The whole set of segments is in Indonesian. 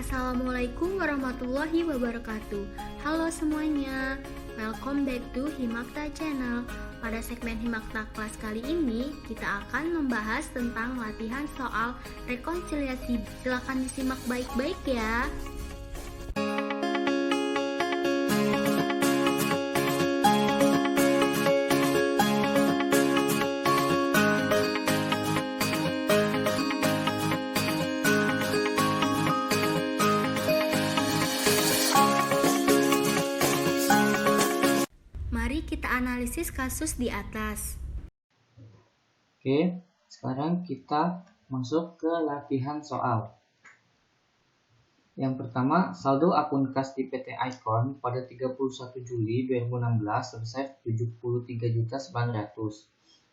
Assalamualaikum warahmatullahi wabarakatuh. Halo semuanya, welcome back to Himakta Channel. Pada segmen Himakta kelas kali ini, kita akan membahas tentang latihan soal rekonsiliasi. Silakan disimak baik-baik ya. Mari kita analisis kasus di atas. Oke, sekarang kita masuk ke latihan soal. Yang pertama, saldo akun kas di PT Icon pada 31 Juli 2016 sebesar 73.900.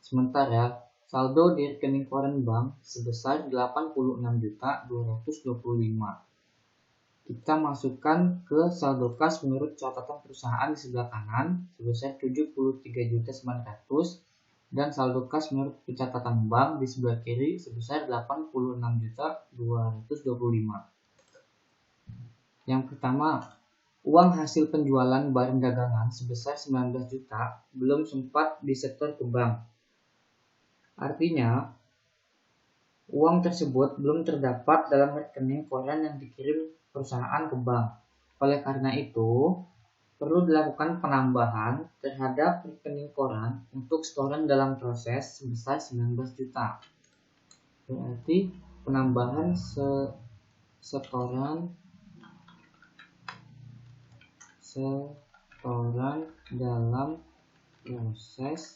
Sementara saldo di rekening koran bank sebesar 86.225. Kita masukkan ke saldo kas menurut catatan perusahaan di sebelah kanan sebesar 73.900 dan saldo kas menurut pencatatan bank di sebelah kiri sebesar 86.225. Yang pertama, uang hasil penjualan barang dagangan sebesar 19 juta belum sempat disetor ke bank. Artinya, uang tersebut belum terdapat dalam rekening koran yang dikirim perusahaan ke bank. Oleh karena itu, perlu dilakukan penambahan terhadap rekening koran untuk setoran dalam proses sebesar 19 juta. Berarti penambahan setoran dalam proses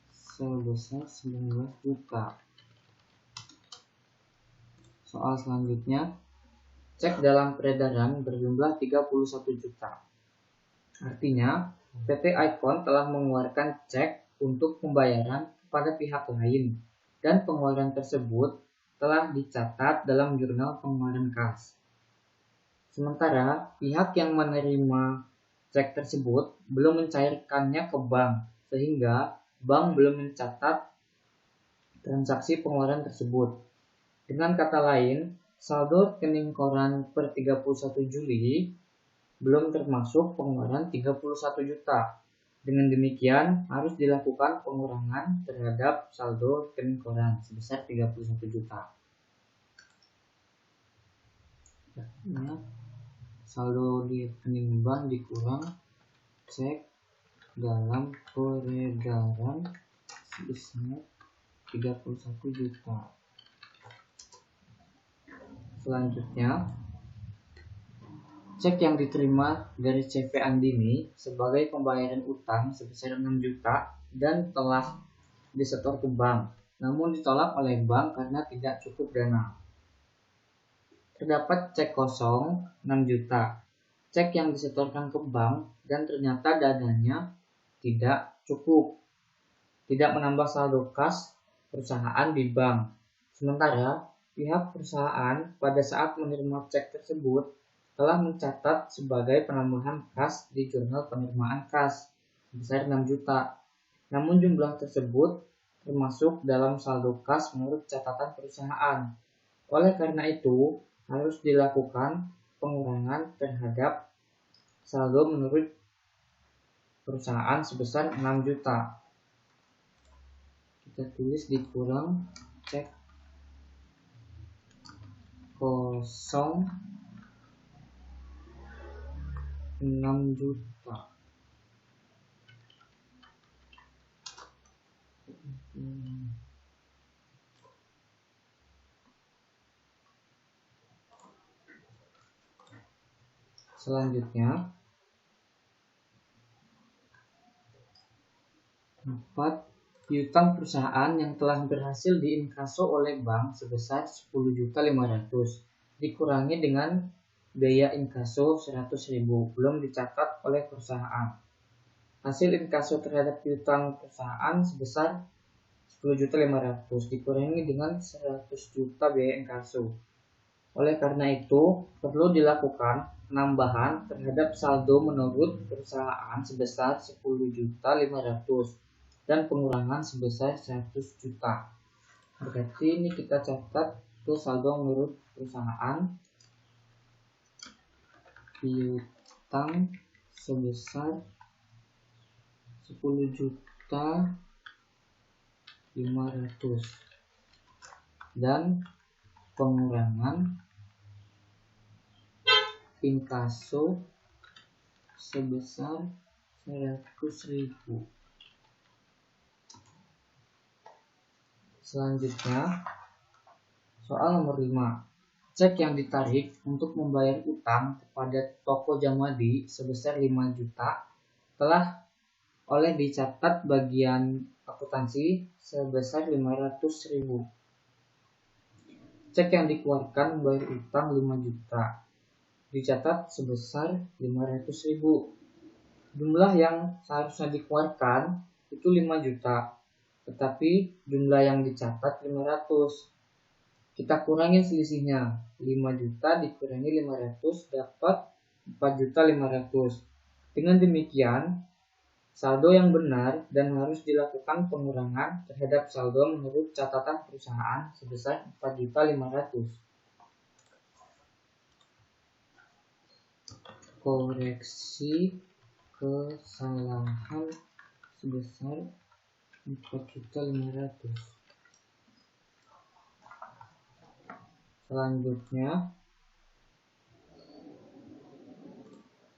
sebesar 19 juta. Soal selanjutnya, cek dalam peredaran berjumlah 31 juta. Artinya, PT Icon telah mengeluarkan cek untuk pembayaran kepada pihak lain dan pengeluaran tersebut telah dicatat dalam jurnal pengeluaran kas. Sementara, pihak yang menerima cek tersebut belum mencairkannya ke bank, sehingga bank belum mencatat transaksi pengeluaran tersebut. Dengan kata lain, saldo rekening koran per 31 Juli belum termasuk pengeluaran 31 juta. Dengan demikian, harus dilakukan pengurangan terhadap saldo rekening koran sebesar 31 juta. Saldo di rekening bank dikurang cek dalam peredaran sebesar 31 juta. Selanjutnya, cek yang diterima dari CV Andini sebagai pembayaran utang sebesar 6 juta dan telah disetor ke bank, namun ditolak oleh bank karena tidak cukup dana. Terdapat cek kosong 6 juta, cek yang disetorkan ke bank dan ternyata dananya tidak cukup, tidak menambah saldo kas perusahaan di bank. Sementara pihak perusahaan pada saat menerima cek tersebut telah mencatat sebagai penambahan kas di jurnal penerimaan kas sebesar 6 juta. Namun jumlah tersebut termasuk dalam saldo kas menurut catatan perusahaan. Oleh karena itu, harus dilakukan pengurangan terhadap saldo menurut perusahaan sebesar 6 juta. Kita tulis dikurang cek kosong 6 juta. Selanjutnya, 4. Piutang perusahaan yang telah berhasil diinkaso oleh bank sebesar 10.500.000 dikurangi dengan biaya inkaso 100.000 belum dicatat oleh perusahaan. Hasil inkaso terhadap piutang perusahaan sebesar 10.500.000 dikurangi dengan 100 juta biaya inkaso. Oleh karena itu, perlu dilakukan penambahan terhadap saldo menurut perusahaan sebesar 10.500.000 dan pengurangan sebesar 100 juta. Berarti ini kita catat ke saldo menurut perusahaan piutang sebesar 10.500.000 dan pengurangan inkaso sebesar 100.000. Selanjutnya, soal nomor 5. Cek yang ditarik untuk membayar utang kepada toko Jamadi sebesar 5 juta telah oleh dicatat bagian akuntansi sebesar 500.000. Cek yang dikeluarkan membayar utang 5 juta dicatat sebesar 500.000. Jumlah yang seharusnya dikeluarkan itu 5 juta, tetapi jumlah yang dicatat 500. Kita kurangi selisihnya. 5 juta dikurangi 500 dapat 4.500.000. Dengan demikian, saldo yang benar dan harus dilakukan pengurangan terhadap saldo menurut catatan perusahaan sebesar 4.500.000. Koreksi kesalahan sebesar 4.500.000. Selanjutnya,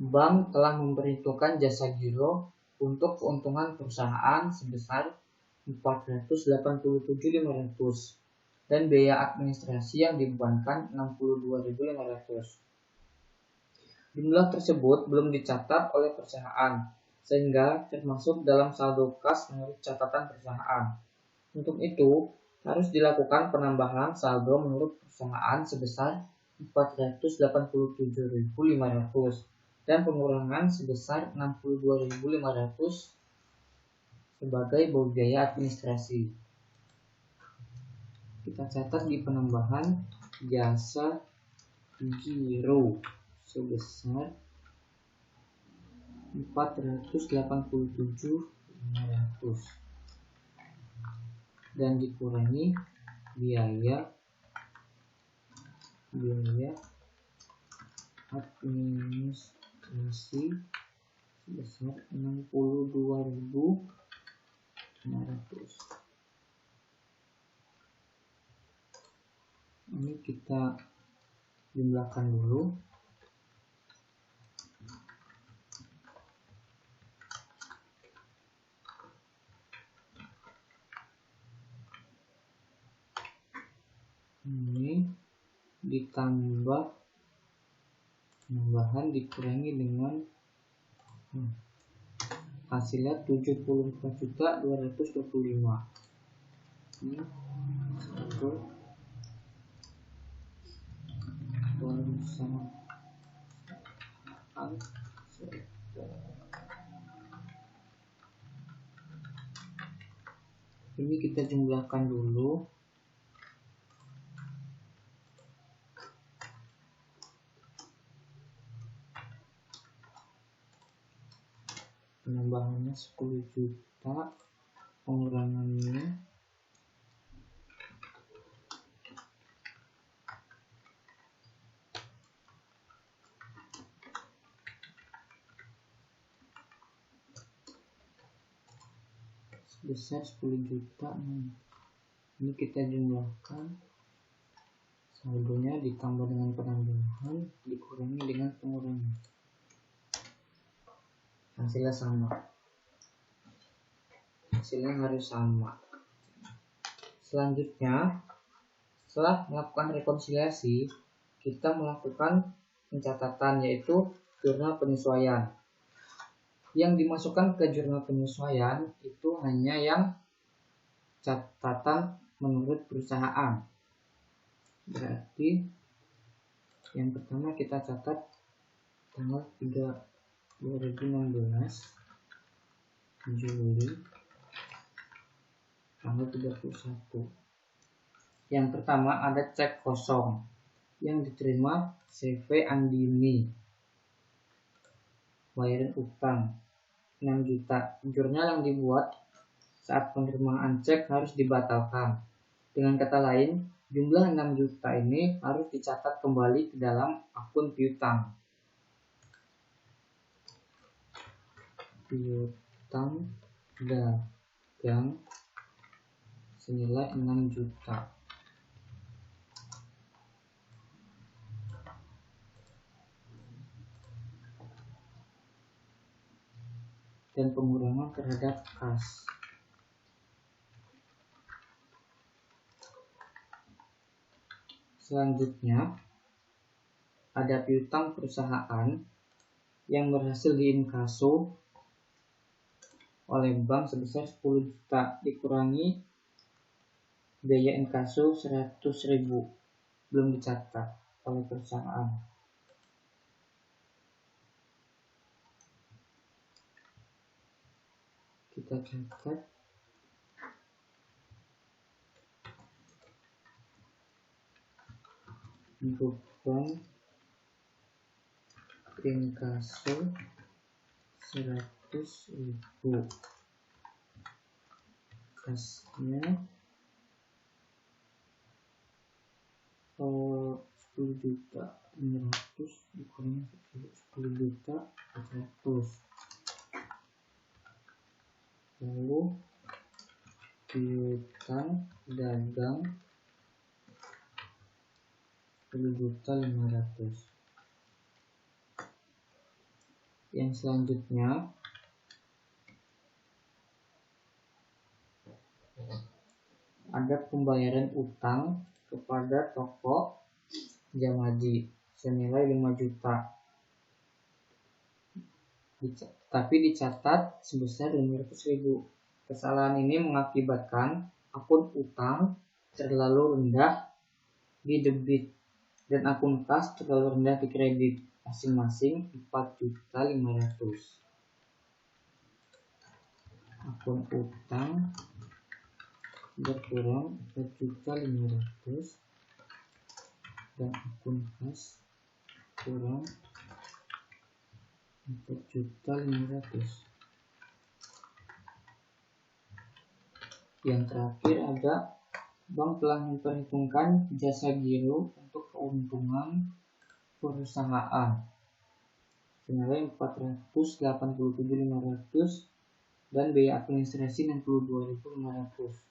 bank telah memperhitungkan jasa giro untuk keuntungan perusahaan sebesar 487.500 dan biaya administrasi yang dibebankan 62.500. Jumlah tersebut belum dicatat oleh perusahaan, sehingga termasuk dalam saldo kas menurut catatan perusahaan. Untuk itu, harus dilakukan penambahan saldo menurut perusahaan sebesar 487.500 dan pengurangan sebesar 62.500 sebagai biaya administrasi. Kita catat di penambahan jasa giro sebesar 487.500 dan dikurangi biaya administrasi sebesar 62.500. Ini kita jumlahkan dulu. Ini ditambah tambahan dikurangi dengan hasilnya 74.225. Ini satu perusahaan ini kita jumlahkan dulu. Penambahannya 10 juta, pengurangannya sebesar 10 juta. Ini kita jumlahkan, saldonya ditambah dengan penambahan dikurangi dengan pengurangan, hasilnya sama. Hasilnya harus sama. Selanjutnya, setelah melakukan rekonsiliasi, kita melakukan pencatatan, yaitu jurnal penyesuaian. Yang dimasukkan ke jurnal penyesuaian itu hanya yang catatan menurut perusahaan. Berarti yang pertama kita catat tanggal 2016 Juli tanggal 31. Yang pertama ada cek kosong yang diterima CV Andini, bayaran utang 6 juta. Jurnal yang dibuat saat penerimaan cek harus dibatalkan. Dengan kata lain, jumlah 6 juta ini harus dicatat kembali ke dalam akun piutang. piutang dagang senilai 6 juta. Dan pengurangan terhadap kas. Selanjutnya, ada piutang perusahaan yang berhasil diinkaso oleh bank sebesar 10 juta dikurangi biaya inkaso 100.000 belum dicatat oleh perusahaan. Kita catat beban inkaso 100.000, kasnya 10 juta 500 dikurangi 10 juta 400. Lalu piutang dagang 10 juta 500. Yang selanjutnya ada pembayaran utang kepada toko Jamaji senilai 5 juta. Tapi dicatat sebesar 500.000. Kesalahan ini mengakibatkan akun utang terlalu rendah di debit dan akun kas terlalu rendah di kredit, masing-masing 4.500.000. Akun utang berkurang 4.500.000 dan akun kas kurang 4.500.000. Yang terakhir ada bank telah memperhitungkan jasa giro untuk keuntungan perusahaan senilai 487.500 dan biaya administrasi 62.500.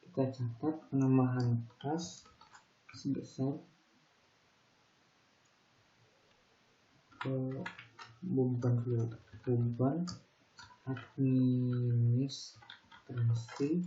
Kita catat penambahan kas sebesar beban administrasi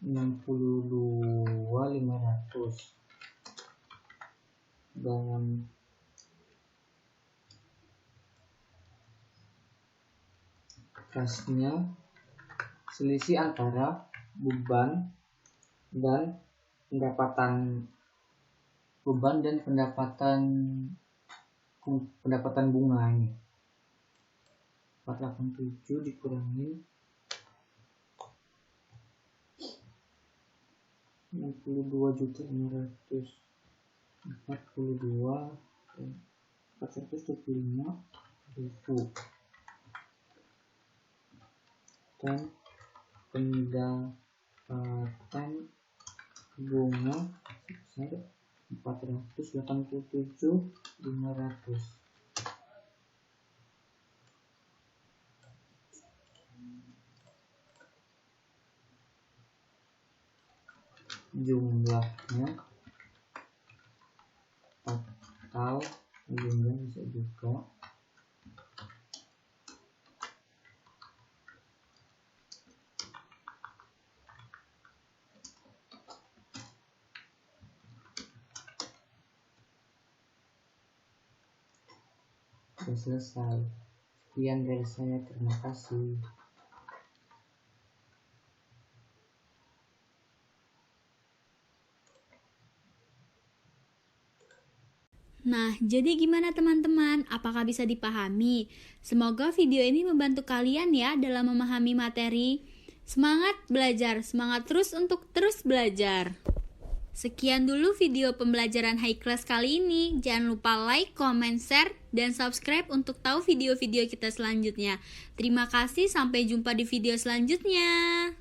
62.500 dalam kasnya selisih antara beban dan pendapatan bunga ini. 487 dikurangi 62.500, 425.000 dan pendapatan bunga sebesar 487.500. Jumlahnya atau jumlah bisa juga sudah selesai. Sekian dari saya, terima kasih. Nah, jadi gimana teman-teman? Apakah bisa dipahami? Semoga video ini membantu kalian ya dalam memahami materi. Semangat belajar, semangat terus untuk terus belajar. Sekian dulu video pembelajaran high class kali ini. Jangan lupa like, comment, share, dan subscribe untuk tahu video-video kita selanjutnya. Terima kasih, sampai jumpa di video selanjutnya.